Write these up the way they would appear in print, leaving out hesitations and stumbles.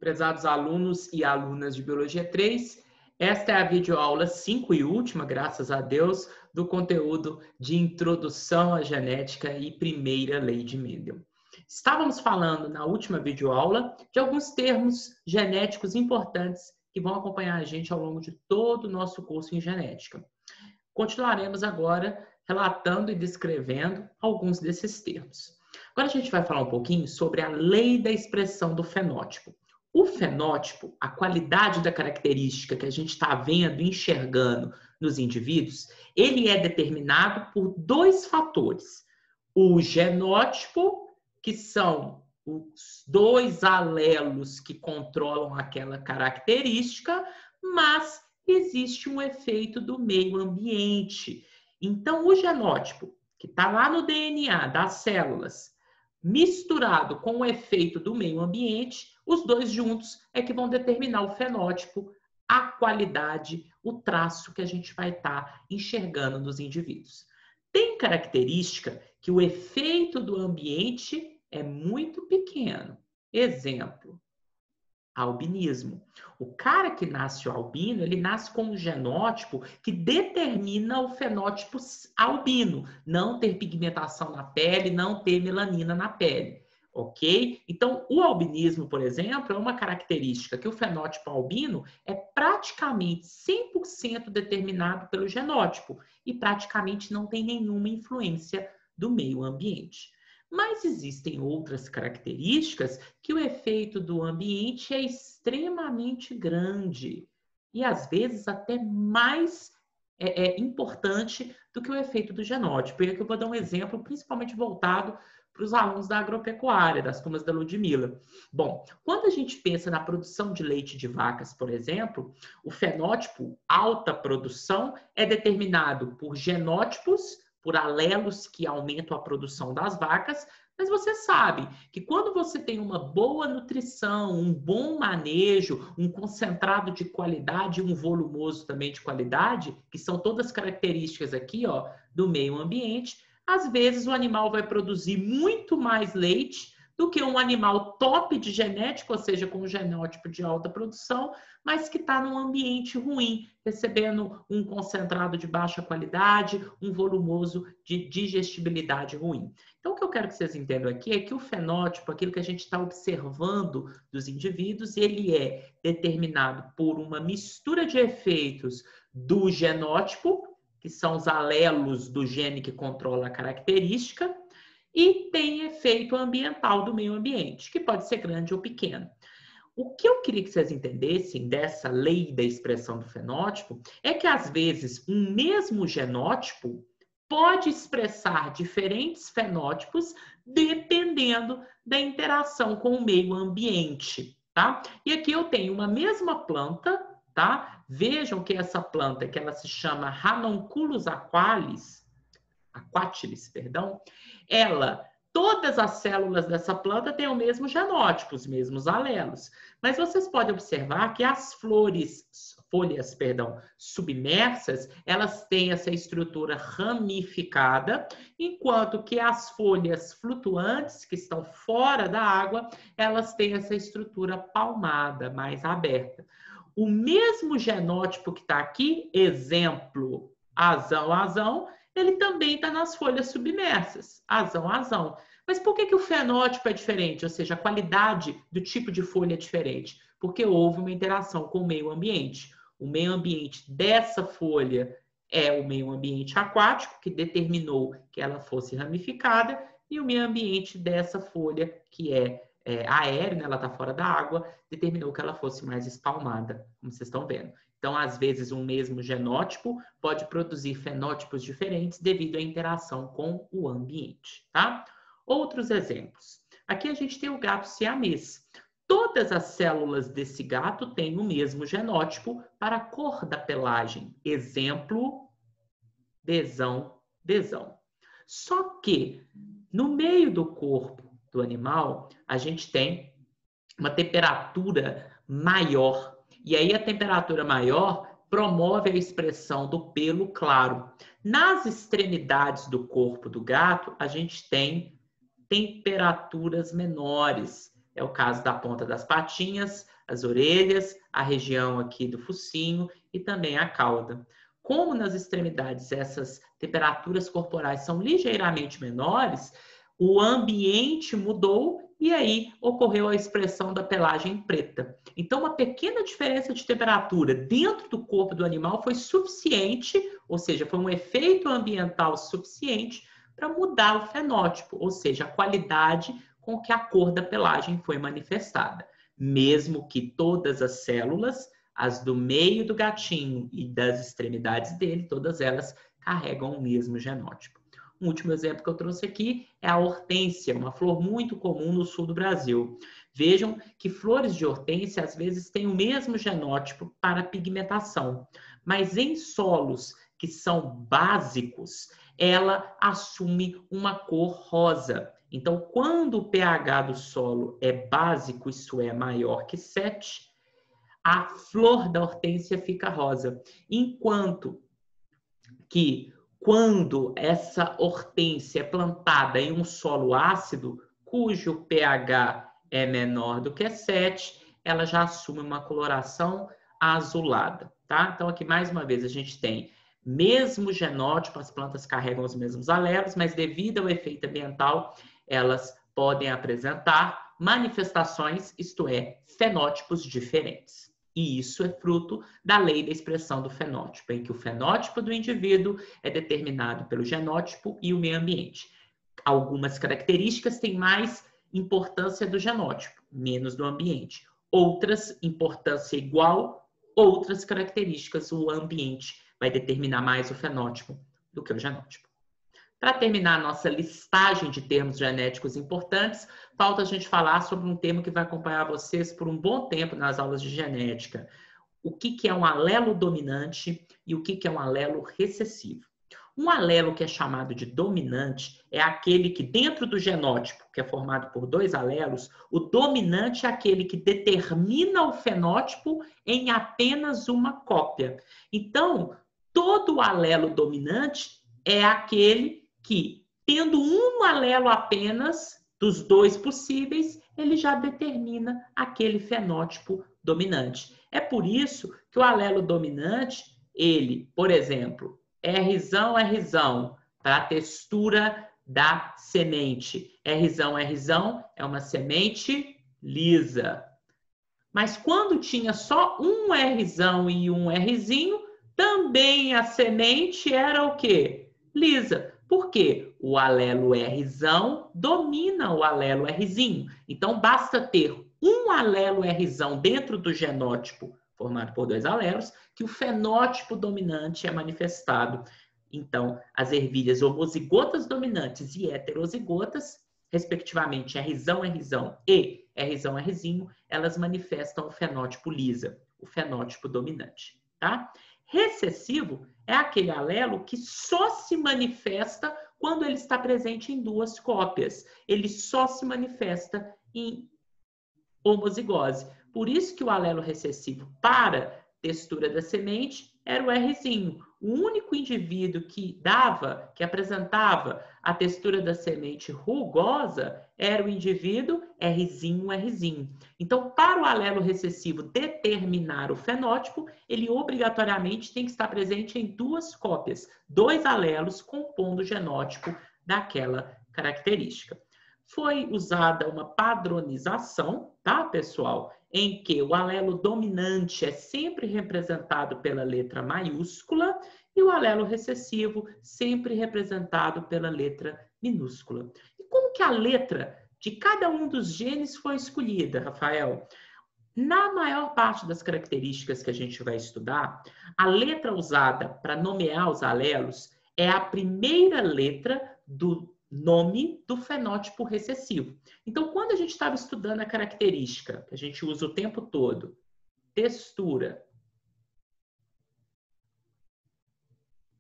Prezados alunos e alunas de Biologia 3, esta é a videoaula 5 e última, graças a Deus, do conteúdo de Introdução à Genética e Primeira Lei de Mendel. Estávamos falando na última videoaula de alguns termos genéticos importantes que vão acompanhar a gente ao longo de todo o nosso curso em genética. Continuaremos agora relatando e descrevendo alguns desses termos. Agora a gente vai falar um pouquinho sobre a lei da expressão do fenótipo. O fenótipo, a qualidade da característica que a gente está vendo, enxergando nos indivíduos, ele é determinado por dois fatores. O genótipo, que são os dois alelos que controlam aquela característica, mas existe um efeito do meio ambiente. Então, o genótipo, que está lá no DNA das células, misturado com o efeito do meio ambiente, os dois juntos é que vão determinar o fenótipo, a qualidade, o traço que a gente vai estar enxergando nos indivíduos. Tem característica que o efeito do ambiente é muito pequeno. Exemplo, albinismo. O cara que nasce albino, ele nasce com um genótipo que determina o fenótipo albino, não ter pigmentação na pele, não ter melanina na pele, ok? Então, o albinismo, por exemplo, é uma característica que o fenótipo albino é praticamente 100% determinado pelo genótipo e praticamente não tem nenhuma influência do meio ambiente. Mas existem outras características que o efeito do ambiente é extremamente grande e, às vezes, até mais importante do que o efeito do genótipo. E aqui eu vou dar um exemplo, principalmente voltado para os alunos da agropecuária, das turmas da Ludmilla. Bom, quando a gente pensa na produção de leite de vacas, por exemplo, o fenótipo alta produção é determinado por genótipos, por alelos que aumentam a produção das vacas, mas você sabe que quando você tem uma boa nutrição, um bom manejo, um concentrado de qualidade, um volumoso também de qualidade, que são todas características aqui, ó, do meio ambiente, às vezes o animal vai produzir muito mais leite do que um animal top de genética, ou seja, com um genótipo de alta produção, mas que está num ambiente ruim, recebendo um concentrado de baixa qualidade, um volumoso de digestibilidade ruim. Então, o que eu quero que vocês entendam aqui é que o fenótipo, aquilo que a gente está observando dos indivíduos, ele é determinado por uma mistura de efeitos do genótipo, que são os alelos do gene que controla a característica, e tem efeito ambiental do meio ambiente, que pode ser grande ou pequeno. O que eu queria que vocês entendessem dessa lei da expressão do fenótipo é que, às vezes, um mesmo genótipo pode expressar diferentes fenótipos dependendo da interação com o meio ambiente, tá? E aqui eu tenho uma mesma planta, tá? Vejam que essa planta, que ela se chama Ranunculus aquatilis, perdão, todas as células dessa planta têm o mesmo genótipo, os mesmos alelos. Mas vocês podem observar que as folhas submersas, elas têm essa estrutura ramificada, enquanto que as folhas flutuantes, que estão fora da água, elas têm essa estrutura palmada, mais aberta. O mesmo genótipo que está aqui, exemplo, azão, ele também está nas folhas submersas, azão. Mas por que o fenótipo é diferente? Ou seja, a qualidade do tipo de folha é diferente? Porque houve uma interação com o meio ambiente. O meio ambiente dessa folha é o meio ambiente aquático, que determinou que ela fosse ramificada, e o meio ambiente dessa folha, que é aéreo, né? Ela está fora da água, determinou que ela fosse mais espalmada, como vocês estão vendo. Então, às vezes, um mesmo genótipo pode produzir fenótipos diferentes devido à interação com o ambiente, tá? Outros exemplos. Aqui a gente tem o gato siamês. Todas as células desse gato têm o mesmo genótipo para a cor da pelagem. Exemplo, desão. Só que, no meio do corpo do animal, a gente tem uma temperatura maior. E aí a temperatura maior promove a expressão do pelo claro. Nas extremidades do corpo do gato, a gente tem temperaturas menores. É o caso da ponta das patinhas, as orelhas, a região aqui do focinho e também a cauda. Como nas extremidades essas temperaturas corporais são ligeiramente menores, o ambiente mudou e aí ocorreu a expressão da pelagem preta. Então, uma pequena diferença de temperatura dentro do corpo do animal foi suficiente, ou seja, foi um efeito ambiental suficiente para mudar o fenótipo, ou seja, a qualidade com que a cor da pelagem foi manifestada. Mesmo que todas as células, as do meio do gatinho e das extremidades dele, todas elas carregam o mesmo genótipo. Um último exemplo que eu trouxe aqui é a hortênsia, uma flor muito comum no sul do Brasil. Vejam que flores de hortênsia às vezes têm o mesmo genótipo para pigmentação, mas em solos que são básicos, ela assume uma cor rosa. Então, quando o pH do solo é básico, isso é maior que 7, a flor da hortênsia fica rosa. Enquanto que quando essa hortênsia é plantada em um solo ácido, cujo pH é menor do que 7, ela já assume uma coloração azulada, tá? Então, aqui mais uma vez a gente tem mesmo genótipo, as plantas carregam os mesmos alelos, mas devido ao efeito ambiental, elas podem apresentar manifestações, isto é, fenótipos diferentes. E isso é fruto da lei da expressão do fenótipo, em que o fenótipo do indivíduo é determinado pelo genótipo e o meio ambiente. Algumas características têm mais importância do genótipo, menos do ambiente. Outras, importância igual, outras características, o ambiente vai determinar mais o fenótipo do que o genótipo. Para terminar a nossa listagem de termos genéticos importantes, falta a gente falar sobre um termo que vai acompanhar vocês por um bom tempo nas aulas de genética. O que é um alelo dominante e o que é um alelo recessivo. Um alelo que é chamado de dominante é aquele que, dentro do genótipo, que é formado por 2 alelos, o dominante é aquele que determina o fenótipo em apenas uma cópia. Então, todo alelo dominante é aquele que, tendo um alelo apenas, dos 2 possíveis, ele já determina aquele fenótipo dominante. É por isso que o alelo dominante, ele, por exemplo, Rzão, Rzão, para a textura da semente. Rzão, Rzão é uma semente lisa. Mas quando tinha só um Rzão e um Rzinho, também a semente era o quê? Lisa. Por quê? O alelo Rzão domina o alelo Rzinho. Então, basta ter um alelo Rzão dentro do genótipo formado por 2 alelos, que o fenótipo dominante é manifestado. Então, as ervilhas homozigotas dominantes e heterozigotas, respectivamente Rzão, Rzão e Rzão, Rzinho, elas manifestam o fenótipo lisa, o fenótipo dominante, tá? Recessivo é aquele alelo que só se manifesta quando ele está presente em 2 cópias. Ele só se manifesta em homozigose. Por isso que o alelo recessivo para textura da semente era o Rzinho. O único indivíduo que apresentava a textura da semente rugosa era o indivíduo Rzinho, Rzinho. Então, para o alelo recessivo determinar o fenótipo, ele obrigatoriamente tem que estar presente em 2 cópias, 2 alelos compondo o genótipo daquela característica. Foi usada uma padronização, tá, pessoal? Em que o alelo dominante é sempre representado pela letra maiúscula e o alelo recessivo sempre representado pela letra minúscula. E como que a letra de cada um dos genes foi escolhida, Rafael? Na maior parte das características que a gente vai estudar, a letra usada para nomear os alelos é a primeira letra do nome do fenótipo recessivo. Então, quando a gente estava estudando a característica, que a gente usa o tempo todo, textura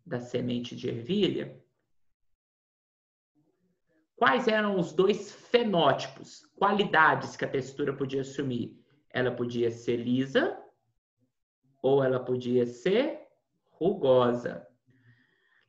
da semente de ervilha, quais eram os 2 fenótipos, qualidades que a textura podia assumir? Ela podia ser lisa ou ela podia ser rugosa.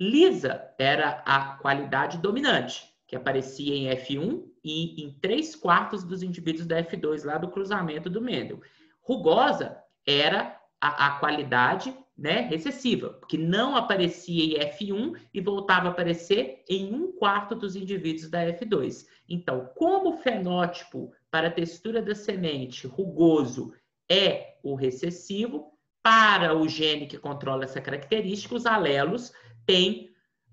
Lisa era a qualidade dominante, que aparecia em F1 em 3/4 dos indivíduos da F2 lá do cruzamento do Mendel. Rugosa era a qualidade, né, recessiva, que não aparecia em F1 e voltava a aparecer em 1/4 dos indivíduos da F2. Então, como o fenótipo para a textura da semente rugoso é o recessivo, para o gene que controla essa característica, os alelos têm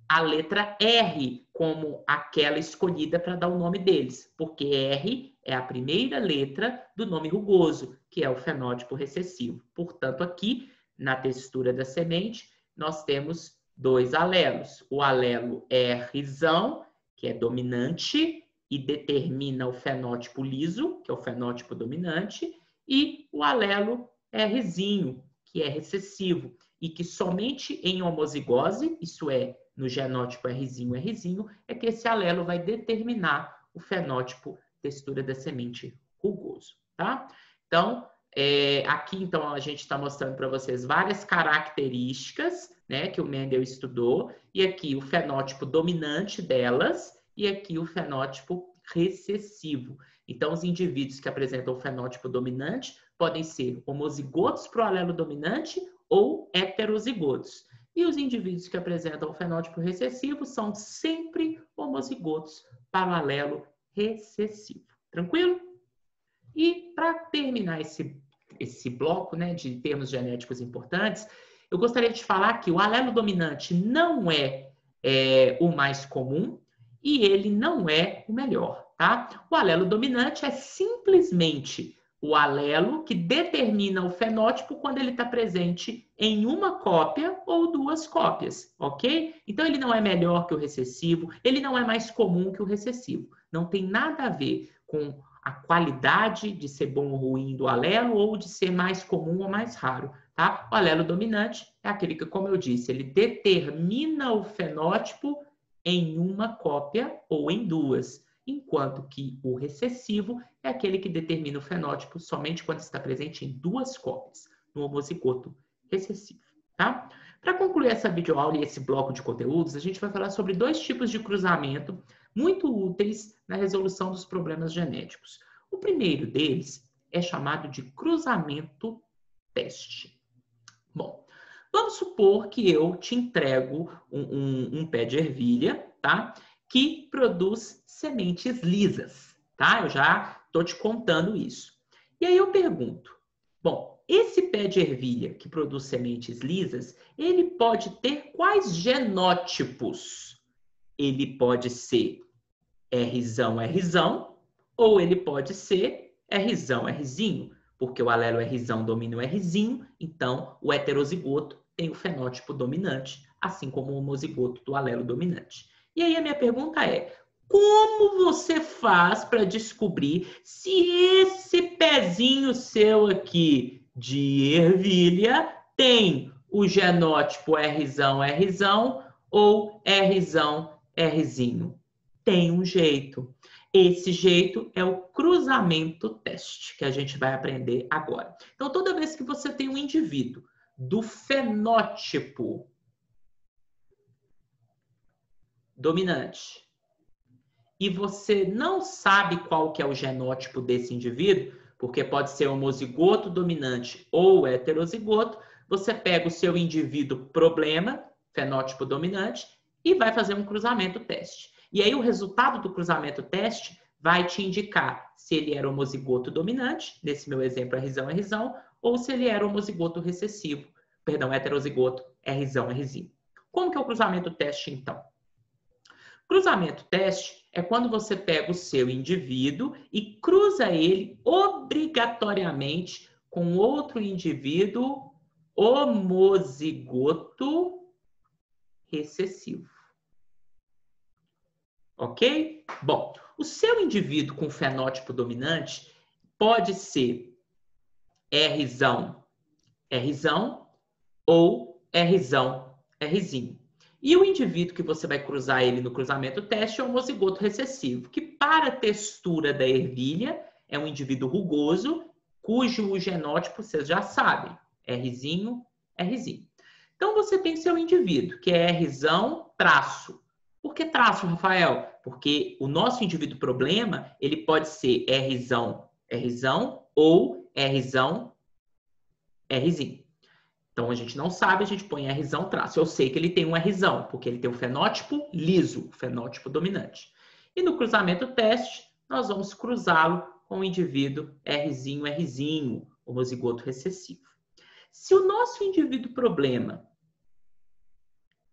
a letra R como aquela escolhida para dar o nome deles, porque R é a primeira letra do nome rugoso, que é o fenótipo recessivo. Portanto, aqui, na textura da semente, nós temos 2 alelos. O alelo Rzão, que é dominante e determina o fenótipo liso, que é o fenótipo dominante, e o alelo Rzinho, que é recessivo, e que somente em homozigose, isso é, no genótipo Rzinho, é que esse alelo vai determinar o fenótipo textura da semente rugoso, tá? Então, aqui então a gente está mostrando para vocês várias características, né, que o Mendel estudou, e aqui o fenótipo dominante delas, e aqui o fenótipo recessivo. Então, os indivíduos que apresentam o fenótipo dominante podem ser homozigotos para o alelo dominante ou heterozigotos. E os indivíduos que apresentam o fenótipo recessivo são sempre homozigotos para o alelo recessivo. Tranquilo? E para terminar esse bloco, né, de termos genéticos importantes, eu gostaria de falar que o alelo dominante não é o mais comum e ele não é o melhor, tá? O alelo dominante é simplesmente o alelo que determina o fenótipo quando ele está presente em uma cópia ou 2 cópias, ok? Então, ele não é melhor que o recessivo, ele não é mais comum que o recessivo. Não tem nada a ver com a qualidade de ser bom ou ruim do alelo ou de ser mais comum ou mais raro, tá? O alelo dominante é aquele que, como eu disse, ele determina o fenótipo em uma cópia ou em 2. Enquanto que o recessivo é aquele que determina o fenótipo somente quando está presente em 2 cópias, no homozigoto recessivo, tá? Para concluir essa videoaula e esse bloco de conteúdos, a gente vai falar sobre 2 tipos de cruzamento muito úteis na resolução dos problemas genéticos. O primeiro deles é chamado de cruzamento teste. Bom, vamos supor que eu te entrego um pé de ervilha, tá? Que produz sementes lisas, tá? Eu já estou te contando isso. E aí eu pergunto, bom, esse pé de ervilha que produz sementes lisas, ele pode ter quais genótipos? Ele pode ser Rzão, ou ele pode ser Rzinho, porque o alelo Rzão domina o Rzinho, então o heterozigoto tem o fenótipo dominante, assim como o homozigoto do alelo dominante. E aí a minha pergunta é, como você faz para descobrir se esse pezinho seu aqui de ervilha tem o genótipo Rzão ou Rzinho? Tem um jeito. Esse jeito é o cruzamento teste, que a gente vai aprender agora. Então, toda vez que você tem um indivíduo do fenótipo dominante e você não sabe qual que é o genótipo desse indivíduo, porque pode ser homozigoto dominante ou heterozigoto, você pega o seu indivíduo problema, fenótipo dominante, e vai fazer um cruzamento teste. E aí o resultado do cruzamento teste vai te indicar se ele era homozigoto dominante, nesse meu exemplo Rzão, ou se ele era homozigoto recessivo, perdão, heterozigoto Rzinho. Como que é o cruzamento teste, então? Cruzamento teste é quando você pega o seu indivíduo e cruza ele obrigatoriamente com outro indivíduo homozigoto recessivo. Ok? Bom, o seu indivíduo com fenótipo dominante pode ser Rzinho ou Rzinho. E o indivíduo que você vai cruzar ele no cruzamento teste é o homozigoto recessivo, que para a textura da ervilha é um indivíduo rugoso, cujo genótipo vocês já sabem, Rzinho. Então você tem seu indivíduo, que é Rzão traço. Por que traço, Rafael? porque o nosso indivíduo problema, ele pode ser Rzão, Rzão ou Rzão, Rzinho. Então, a gente não sabe, a gente põe Rzão traço. Eu sei que ele tem um Rzão, porque ele tem um fenótipo liso, o fenótipo dominante. E no cruzamento teste, nós vamos cruzá-lo com o indivíduo Rzinho, Rzinho, homozigoto recessivo. Se o nosso indivíduo problema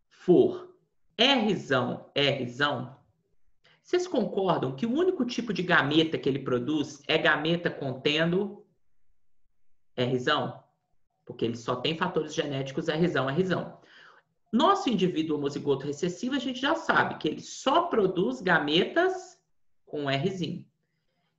for Rzão, Rzão, vocês concordam que o único tipo de gameta que ele produz é gameta contendo Rzão? Porque ele só tem fatores genéticos Rzão, Rzão. Nosso indivíduo homozigoto recessivo, a gente já sabe que ele só produz gametas com Rzinho.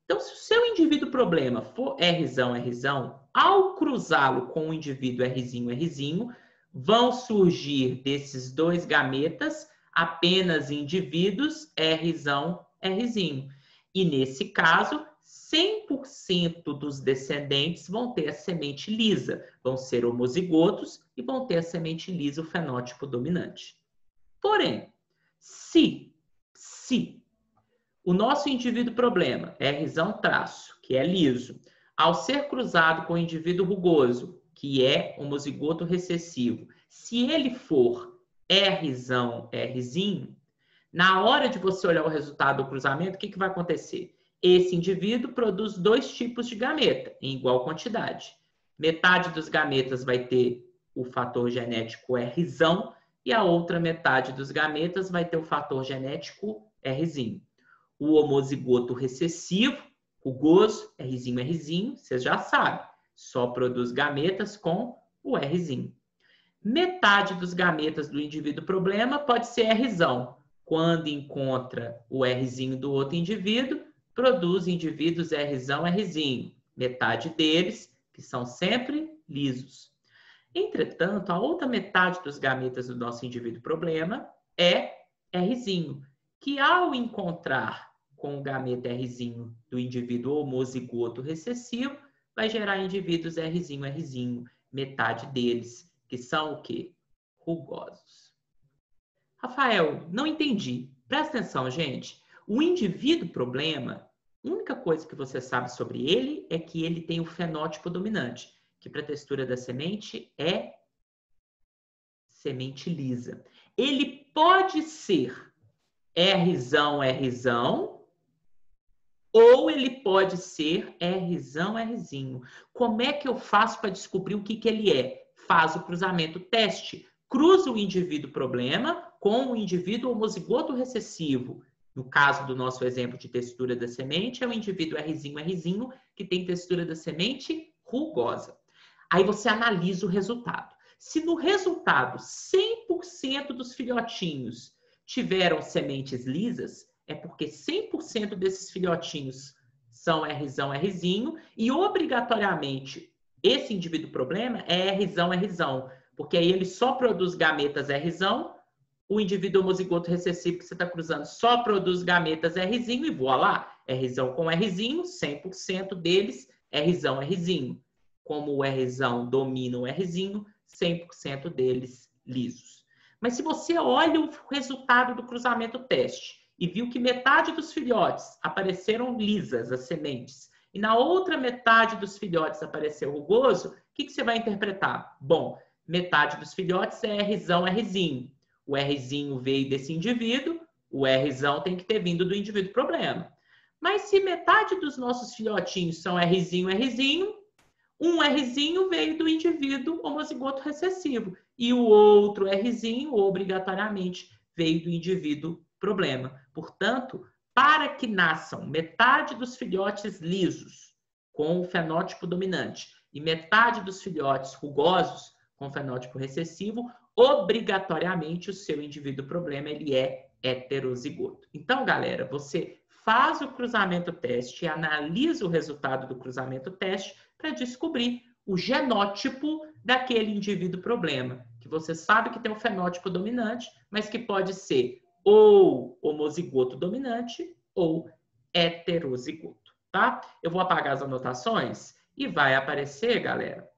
Então, se o seu indivíduo problema for Rzão, Rzão, ao cruzá-lo com o indivíduo Rzinho, Rzinho, vão surgir desses dois gametas apenas indivíduos Rzão, Rzinho. E nesse caso, 100% dos descendentes vão ter a semente lisa, vão ser homozigotos e vão ter a semente lisa, o fenótipo dominante. Porém, se o nosso indivíduo problema, Rzão traço, que é liso, ao ser cruzado com o indivíduo rugoso, que é homozigoto recessivo, se ele for Rzão, Rzinho, na hora de você olhar o resultado do cruzamento, o que vai acontecer? Esse indivíduo produz dois tipos de gameta, em igual quantidade. Metade dos gametas vai ter o fator genético Rzão e a outra metade dos gametas vai ter o fator genético Rzinho. O homozigoto recessivo, rugoso, Rzinho, Rzinho, vocês já sabem, só produz gametas com o Rzinho. Metade dos gametas do indivíduo problema pode ser Rzão. Quando encontra o Rzinho do outro indivíduo, produz indivíduos Rzão, Rzinho. Metade deles, que são sempre lisos. Entretanto, a outra metade dos gametas do nosso indivíduo problema é Rzinho, que ao encontrar com o gameta Rzinho do indivíduo homozigoto recessivo, vai gerar indivíduos Rzinho, Rzinho, metade deles, que são o quê? Rugosos. Rafael, não entendi. Presta atenção, gente. O indivíduo problema, a única coisa que você sabe sobre ele é que ele tem o fenótipo dominante, que para a textura da semente é semente lisa. Ele pode ser Rzão, Rzão, ou ele pode ser Rzão, Rzinho. Como é que eu faço para descobrir o que ele é? Faz o cruzamento teste. Cruza o indivíduo problema com o indivíduo homozigoto recessivo. No caso do nosso exemplo de textura da semente, é o indivíduo Rzinho, Rzinho, que tem textura da semente rugosa. Aí você analisa o resultado. Se no resultado 100% dos filhotinhos tiveram sementes lisas, é porque 100% desses filhotinhos são Rzão, Rzinho, e obrigatoriamente esse indivíduo problema é Rzão, Rzão, porque aí ele só produz gametas Rzão, o indivíduo homozigoto recessivo que você está cruzando só produz gametas Rzinho, e voilá, Rzão com Rzinho, 100% deles Rzão, Rzinho. Como o Rzão domina o Rzinho, 100% deles lisos. Mas se você olha o resultado do cruzamento teste e viu que metade dos filhotes apareceram lisas, as sementes, e na outra metade dos filhotes apareceu rugoso, o que você vai interpretar? Bom, metade dos filhotes é Rzão, Rzinho. O Rzinho veio desse indivíduo, o Rzão tem que ter vindo do indivíduo problema. Mas se metade dos nossos filhotinhos são Rzinho, Rzinho, um Rzinho veio do indivíduo homozigoto recessivo e o outro Rzinho, obrigatoriamente, veio do indivíduo problema. Portanto, para que nasçam metade dos filhotes lisos com o fenótipo dominante e metade dos filhotes rugosos com o fenótipo recessivo, obrigatoriamente o seu indivíduo problema ele é heterozigoto. Então, galera, você faz o cruzamento teste e analisa o resultado do cruzamento teste para descobrir o genótipo daquele indivíduo problema, que você sabe que tem um fenótipo dominante, mas que pode ser ou homozigoto dominante ou heterozigoto, tá? Eu vou apagar as anotações e vai aparecer, galera,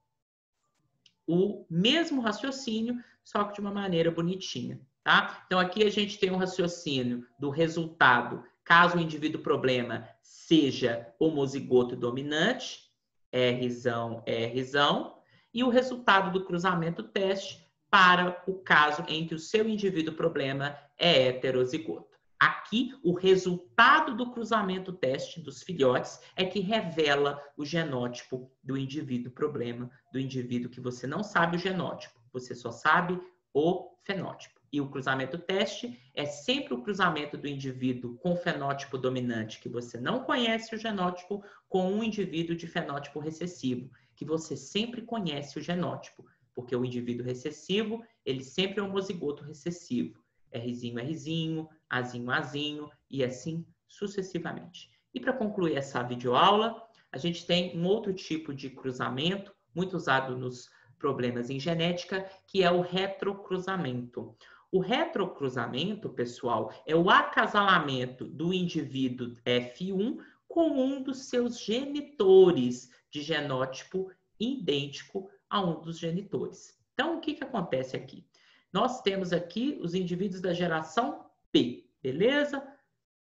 o mesmo raciocínio, só que de uma maneira bonitinha, tá? Então, aqui a gente tem um raciocínio do resultado, caso o indivíduo problema seja homozigoto dominante, Rzão, Rzão, e o resultado do cruzamento teste para o caso em que o seu indivíduo problema é heterozigoto. Aqui, o resultado do cruzamento teste dos filhotes é que revela o genótipo do indivíduo problema, do indivíduo que você não sabe o genótipo, você só sabe o fenótipo. E o cruzamento teste é sempre o cruzamento do indivíduo com fenótipo dominante, que você não conhece o genótipo, com um indivíduo de fenótipo recessivo, que você sempre conhece o genótipo, porque o indivíduo recessivo, ele sempre é homozigoto recessivo. Rzinho, Rzinho, Azinho, Azinho, e assim sucessivamente. E para concluir essa videoaula, a gente tem um outro tipo de cruzamento, muito usado nos problemas em genética, que é o retrocruzamento. O retrocruzamento, pessoal, é o acasalamento do indivíduo F1 com um dos seus genitores de genótipo idêntico a um dos genitores. Então, o que acontece aqui? Nós temos aqui os indivíduos da geração P, beleza?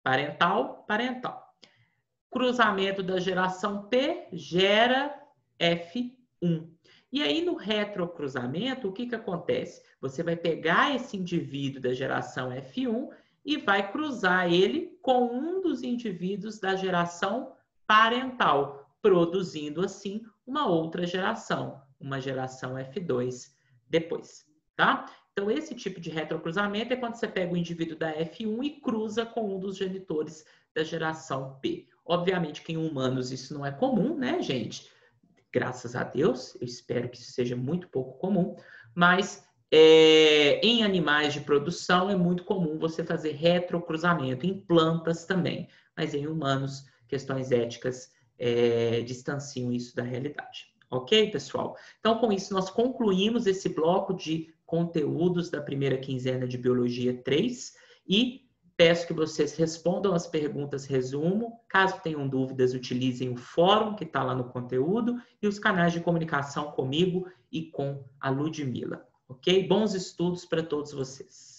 Parental, parental. Cruzamento da geração P gera F1. E aí, no retrocruzamento, o que acontece? Você vai pegar esse indivíduo da geração F1 e vai cruzar ele com um dos indivíduos da geração parental, produzindo, assim, uma outra geração, uma geração F2 depois, tá? Então, esse tipo de retrocruzamento é quando você pega o indivíduo da F1 e cruza com um dos genitores da geração P. Obviamente que em humanos isso não é comum, né, gente? Graças a Deus, eu espero que isso seja muito pouco comum, mas em animais de produção é muito comum você fazer retrocruzamento, em plantas também, mas em humanos, questões éticas distanciam isso da realidade. Ok, pessoal? Então, com isso, nós concluímos esse bloco de conteúdos da primeira quinzena de Biologia 3 e peço que vocês respondam as perguntas resumo. Caso tenham dúvidas, utilizem o fórum que está lá no conteúdo e os canais de comunicação comigo e com a Ludmila. Ok? Bons estudos para todos vocês.